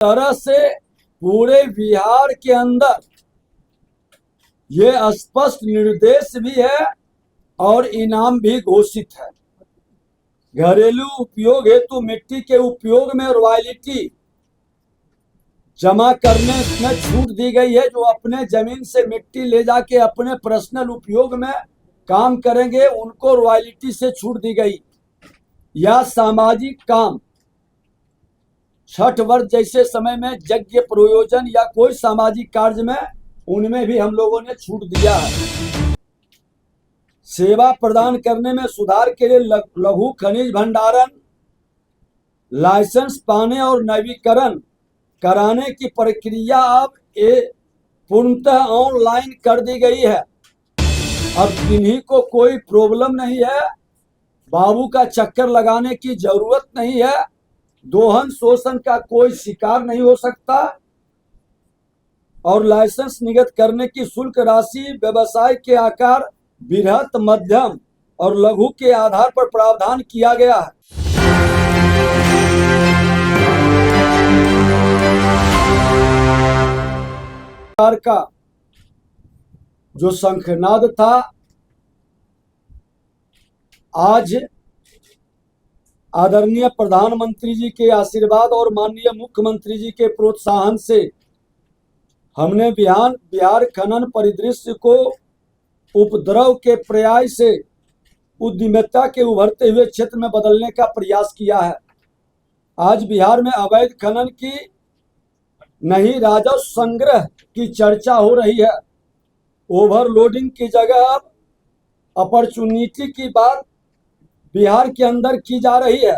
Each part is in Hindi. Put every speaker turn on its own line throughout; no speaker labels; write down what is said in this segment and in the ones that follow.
तरह से पूरे बिहार के अंदर ये स्पष्ट निर्देश भी है और इनाम भी घोषित है। घरेलू उपयोग हेतु मिट्टी के उपयोग में रॉयल्टी जमा करने में छूट दी गई है। जो अपने जमीन से मिट्टी ले जाके अपने पर्सनल उपयोग में काम करेंगे उनको रॉयल्टी से छूट दी गई। या सामाजिक काम, छठ व्रत जैसे समय में यज्ञ प्रयोजन या कोई सामाजिक कार्य में उनमें भी हम लोगों ने छूट दिया है। सेवा प्रदान करने में सुधार के लिए लघु खनिज भंडारण लाइसेंस पाने और नवीकरण कराने की प्रक्रिया अब पूर्णतः ऑनलाइन कर दी गई है। अब किन्हीं को कोई प्रॉब्लम नहीं है, बाबू का चक्कर लगाने की जरूरत नहीं है, दोहन शोषण का कोई शिकार नहीं हो सकता। और लाइसेंस निर्गत करने की शुल्क राशि व्यवसाय के आकार, बृहत, मध्यम और लघु के आधार पर प्रावधान किया गया है। का जो शंखनाद था, आज आदरणीय प्रधानमंत्री जी के आशीर्वाद और माननीय मुख्यमंत्री जी के प्रोत्साहन से हमने बिहार खनन परिदृश्य को उपद्रव के प्रयास से उद्यमिता के उभरते हुए क्षेत्र में बदलने का प्रयास किया है। आज बिहार में अवैध खनन की नहीं राजस्व संग्रह की चर्चा हो रही है। ओवरलोडिंग की जगह अब अपॉर्चुनिटी की बात बिहार के अंदर की जा रही है।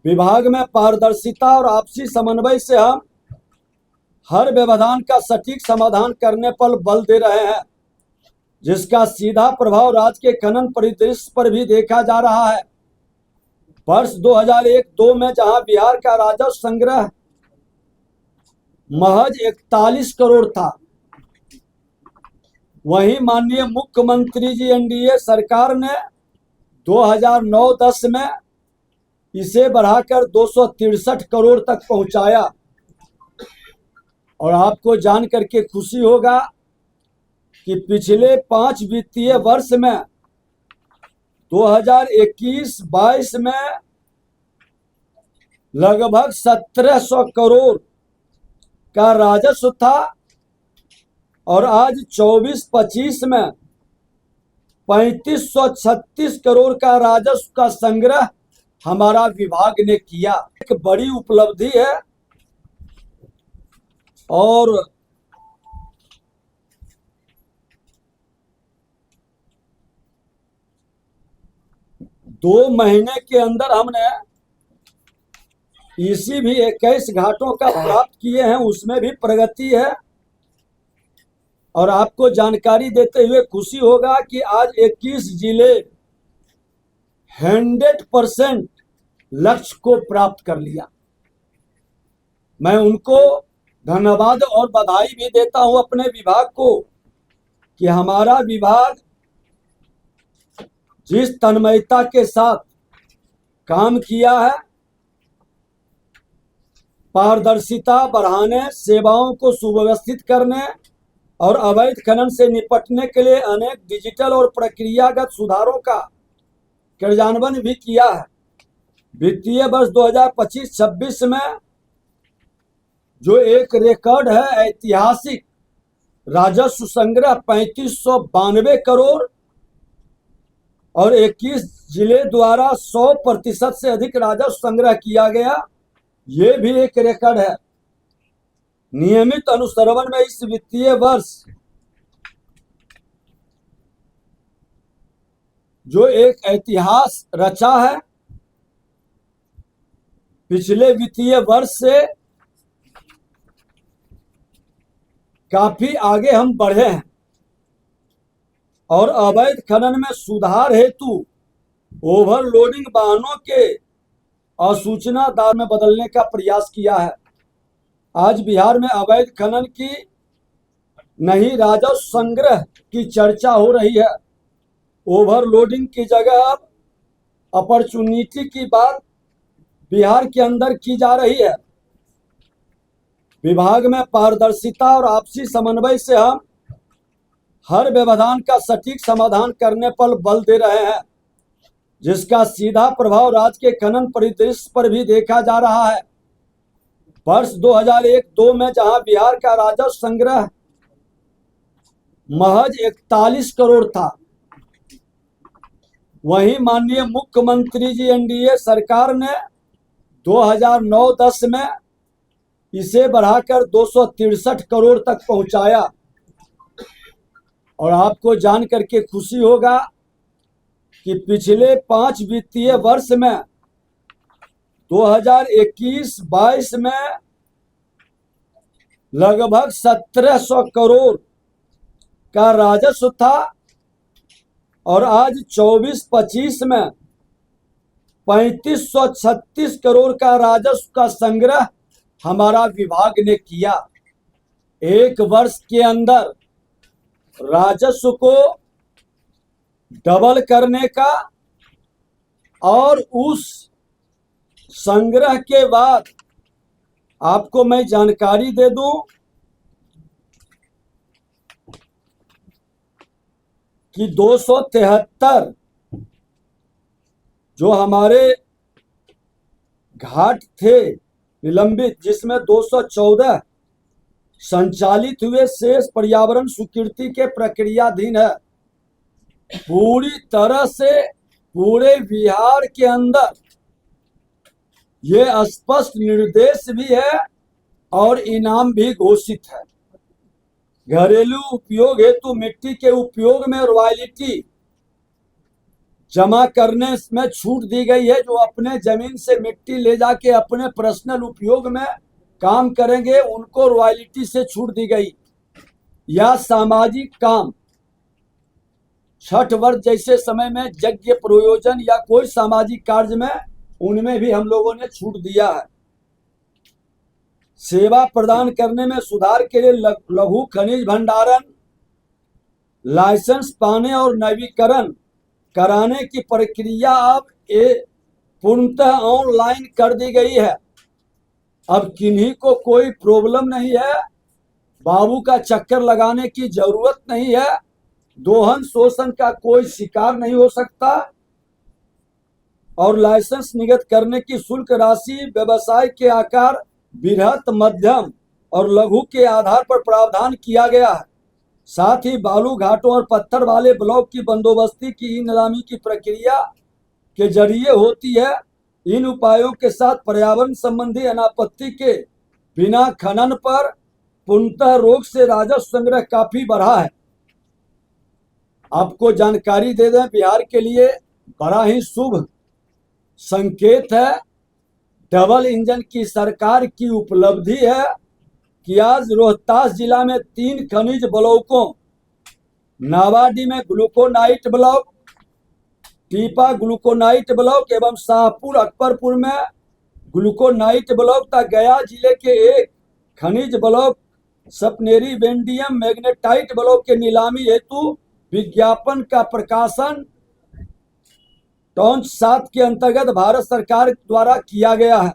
विभाग में पारदर्शिता और आपसी समन्वय से हम हर व्यवधान का सटीक समाधान करने पर बल दे रहे हैं, जिसका सीधा प्रभाव राज्य के खनन परिदृश्य पर भी देखा जा रहा है। वर्ष 2001-2 में जहां बिहार का राजस्व संग्रह महज 41 करोड़ था, वहीं माननीय मुख्यमंत्री जी एनडीए सरकार ने 2009-10 में इसे बढ़ाकर 263 करोड़ तक पहुंचाया। और आपको जान करके खुशी होगा कि पिछले 5 वित्तीय वर्ष में 2021-22 में लगभग 1700 करोड़ का राजस्व था और आज 24-25 में 3536 करोड़ का राजस्व का संग्रह हमारा विभाग ने किया। एक बड़ी उपलब्धि है। और दो महीने के अंदर हमने इसी भी 21 घाटों का प्राप्त किए हैं, उसमें भी प्रगति है। और आपको जानकारी देते हुए खुशी होगा कि आज 21 जिले 100% लक्ष्य को प्राप्त कर लिया। मैं उनको धन्यवाद और बधाई भी देता हूं अपने विभाग को कि हमारा विभाग जिस तन्मयता के साथ काम किया है, पारदर्शिता बढ़ाने, सेवाओं को सुव्यवस्थित करने और अवैध खनन से निपटने के लिए अनेक डिजिटल और प्रक्रियागत सुधारों का क्रियान्वयन भी किया है। वित्तीय वर्ष 2025-26 में जो एक रिकॉर्ड है, ऐतिहासिक राजस्व संग्रह 3592 करोड़ और 21 जिले द्वारा 100% से अधिक राजस्व संग्रह किया गया, ये भी एक रिकॉर्ड है। नियमित अनुश्रवण में इस वित्तीय वर्ष जो एक इतिहास रचा है, पिछले वित्तीय वर्ष से काफी आगे हम बढ़े हैं। और अवैध खनन में सुधार हेतु ओवरलोडिंग वाहनों के असूचना दार में बदलने का प्रयास किया है। आज बिहार में अवैध खनन की नहीं राजस्व संग्रह की चर्चा हो रही है। ओवरलोडिंग की जगह अब अपॉर्चुनिटी की बात बिहार के अंदर की जा रही है। विभाग में पारदर्शिता और आपसी समन्वय से हम हर व्यवधान का सटीक समाधान करने पर बल दे रहे हैं, जिसका सीधा प्रभाव राज्य के खनन परिदृश्य पर भी देखा जा रहा है। वर्ष 2001-2 में जहां बिहार का राजस्व संग्रह महज 41 करोड़ था, वहीं माननीय मुख्यमंत्री जी एनडीए सरकार ने 2009-10 में इसे बढ़ाकर 263 करोड़ तक पहुंचाया। और आपको जान करके खुशी होगा कि पिछले 5 वित्तीय वर्ष में 2021-22 में लगभग 1700 करोड़ का राजस्व था और आज 24-25 में 3536 करोड़ का राजस्व का संग्रह हमारा विभाग ने किया। एक वर्ष के अंदर राजस्व को डबल करने का और उस संग्रह के बाद आपको मैं जानकारी दे दूं कि 273 जो हमारे घाट थे निलंबित, जिसमें 214 संचालित हुए, शेष पर्यावरण स्वीकृति के प्रक्रियाधीन है। पूरी तरह से पूरे बिहार के अंदर ये स्पष्ट निर्देश भी है और इनाम भी घोषित है। घरेलू उपयोग हेतु मिट्टी के उपयोग में रॉयल्टी जमा करने में छूट दी गई है। जो अपने जमीन से मिट्टी ले जाके अपने पर्सनल उपयोग में काम करेंगे उनको रॉयल्टी से छूट दी गई। या सामाजिक काम, छठ व्रत जैसे समय में यज्ञ प्रयोजन या कोई सामाजिक कार्य में, उनमें भी हम लोगों ने छूट दिया है। सेवा प्रदान करने में सुधार के लिए लघु खनिज भंडारण लाइसेंस पाने और नवीकरण कराने की प्रक्रिया अब पूर्णतः ऑनलाइन कर दी गई है। अब किन्हीं को कोई प्रॉब्लम नहीं है, बाबू का चक्कर लगाने की जरूरत नहीं है, दोहन शोषण का कोई शिकार नहीं हो सकता। और लाइसेंस निर्गत करने की शुल्क राशि व्यवसाय के आकार, बृहत, मध्यम और लघु के आधार पर प्रावधान किया गया है। साथ ही बालू घाटों और पत्थर वाले ब्लॉक की बंदोबस्ती की नीलामी की प्रक्रिया के जरिए होती है। इन उपायों के साथ पर्यावरण संबंधी अनापत्ति के बिना खनन पर पूर्णतः रोक से राजस्व संग्रह काफी बढ़ा है। आपको जानकारी दे दें, बिहार के लिए बड़ा ही शुभ संकेत है, डबल इंजन की सरकार की उपलब्धि है कि आज रोहतास जिला में 3 खनिज ब्लॉकों, नावाडी में ग्लूकोनाइट ब्लॉक, टीपा ग्लूकोनाइट ब्लॉक एवं शाहपुर अकबरपुर में ग्लूकोनाइट ब्लॉक तथा गया जिले के एक खनिज ब्लॉक सपनेरी वेंडियम मैग्नेटाइट ब्लॉक के नीलामी हेतु विज्ञापन का प्रकाशन टॉन्च 7 के अंतर्गत भारत सरकार द्वारा किया गया है,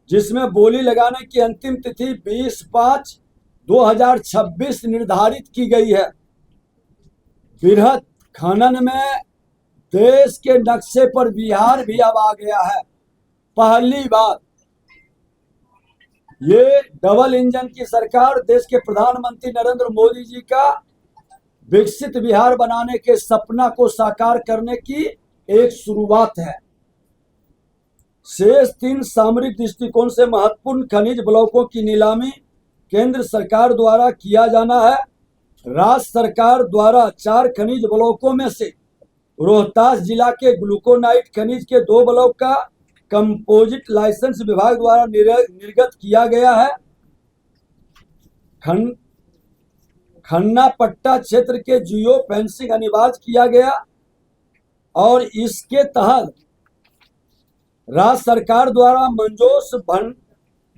जिसमें बोली लगाने की अंतिम तिथि 20/5/2026 निर्धारित की गई है। बृहत खनन में देश के नक्शे पर बिहार भी अब आ गया है। पहली बार ये डबल इंजन की सरकार देश के प्रधानमंत्री नरेंद्र मोदी जी का विकसित बिहार बनाने के सपना को साकार करने की एक शुरुआत है। शेष 3 सामरिक दृष्टिकोण से महत्वपूर्ण खनिज ब्लॉकों की नीलामी केंद्र सरकार द्वारा किया जाना है। राज्य सरकार द्वारा 4 खनिज ब्लॉकों में से रोहतास जिला के ग्लूकोनाइट खनिज के 2 ब्लॉक का कंपोजिट लाइसेंस विभाग द्वारा निर्गत किया गया है। खन्ना पट्टा क्षेत्र के जियो फेंसिंग अनिवार्य किया गया और इसके तहत राज्य सरकार द्वारा मंजोस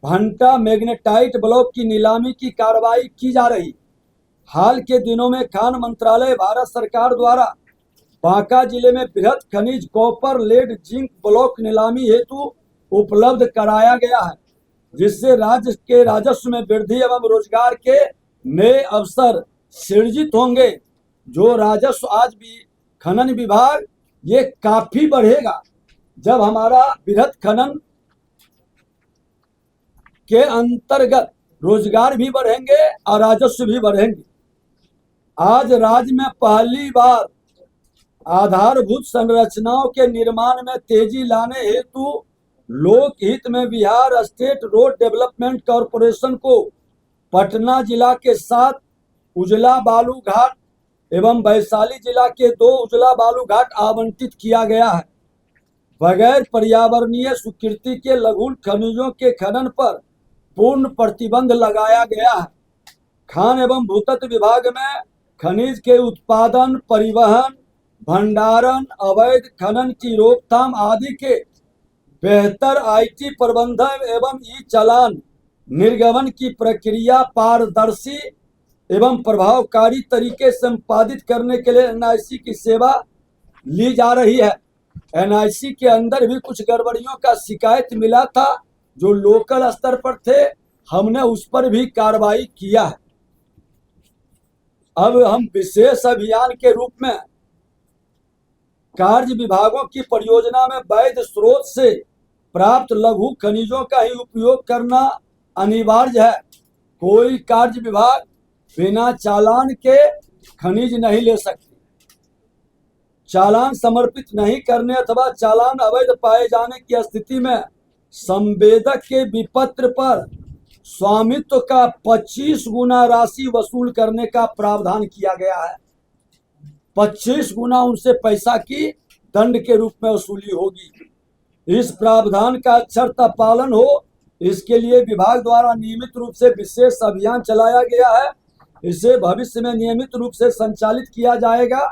भंटा मैग्नेटाइट ब्लॉक की नीलामी की कार्रवाई की जा रही। हाल के दिनों में खान मंत्रालय भारत सरकार द्वारा बांका जिले में बृहत खनिज कॉपर लेड जिंक ब्लॉक नीलामी हेतु उपलब्ध कराया गया है। जिससे राज्य के राजस्व में वृद्धि एवं रोजगार के नए अवसर सृजित होंगे। जो राजस्व आज भी खनन विभाग ये काफी बढ़ेगा जब हमारा बृहद खनन के अंतर्गत रोजगार भी बढ़ेंगे और राजस्व भी बढ़ेंगे। आज राज्य में पहली बार आधारभूत संरचनाओं के निर्माण में तेजी लाने हेतु लोक हित में Bihar state road development corporation को पटना जिला के 7 उजला बालू घाट एवं वैशाली जिला के 2 उजला बालू घाट आवंटित किया गया है। बगैर पर्यावरणीय स्वीकृति के लघु खनिजों के खनन पर पूर्ण प्रतिबंध लगाया गया है। खान एवं भूतत्व विभाग में खनिज के उत्पादन, परिवहन, भंडारण, अवैध खनन की रोकथाम आदि के बेहतर आईटी प्रबंधन एवं ई चालान निर्गमन की प्रक्रिया पारदर्शी एवं प्रभावकारी तरीके से संपादित करने के लिए एनआईसी की सेवा ली जा रही है। एनआईसी के अंदर भी कुछ गड़बड़ियों का शिकायत मिला था जो लोकल स्तर पर थे, हमने उस पर भी कार्रवाई किया है। अब हम विशेष अभियान के रूप में कार्य विभागों की परियोजना में वैध स्रोत से प्राप्त लघु खनिजों का ही उपयोग करना अनिवार्य है। कोई कार्य विभाग बिना चालान के खनिज नहीं ले सकते। चालान समर्पित नहीं करने अथवा चालान अवैध पाए जाने की स्थिति में संवेदक के विपत्र पर स्वामित्व का 25 गुना राशि वसूल करने का प्रावधान किया गया है। 25 गुना उनसे पैसा की दंड के रूप में वसूली होगी। इस प्रावधान का अक्षरशः पालन हो, इसके लिए विभाग द्वारा नियमित रूप से विशेष अभियान चलाया गया है। इसे भविष्य में नियमित रूप से संचालित किया जाएगा।